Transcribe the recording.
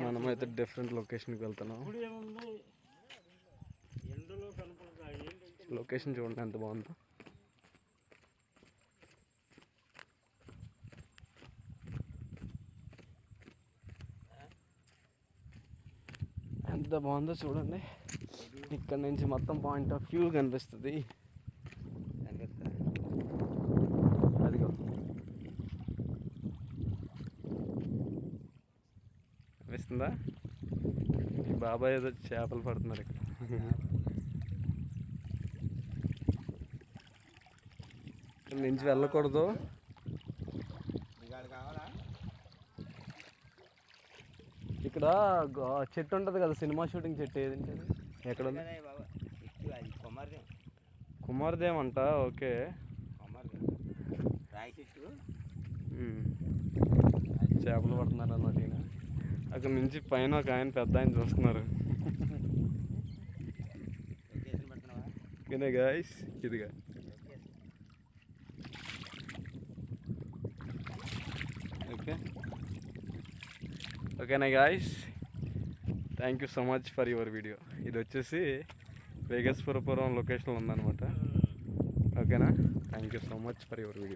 మనమైతే డిఫరెంట్ లొకేషన్కి వెళ్తున్నాం. లొకేషన్ చూడండి ఎంత బాగుందో. ఎంత బాగుందో చూడండి. ఇక్కడ నుంచి మొత్తం పాయింట్ ఆఫ్ వ్యూ కనిపిస్తుంది. అదిగో కనిపిస్తుందా? ఈ బాబాయ్ ఏదో చేపలు పడుతున్నారు ఇక్కడ. ఇక్కడ నుంచి వెళ్ళకూడదు. ఇక్కడ చెట్టు ఉంటుంది కదా, సినిమా షూటింగ్ చెట్టు. ఏదంటే ఎక్కడ ఉంది? కుమార్దేవ్ అంట. ఓకే, చేపలు పడుతున్నారు అన్నమాట. ఈయన అక్కడ నుంచి పైన ఒక ఆయన పెద్ద ఆయన చూస్తున్నారు. ఇదే గాయ్స్, ఇదిగా ఓకే ఓకేనా guys, thank you so much for your video. ఇది వచ్చేసి వేగేశ్వరపురం లొకేషన్లో ఉందన్నమాట. ఓకేనా, thank you so much for your video.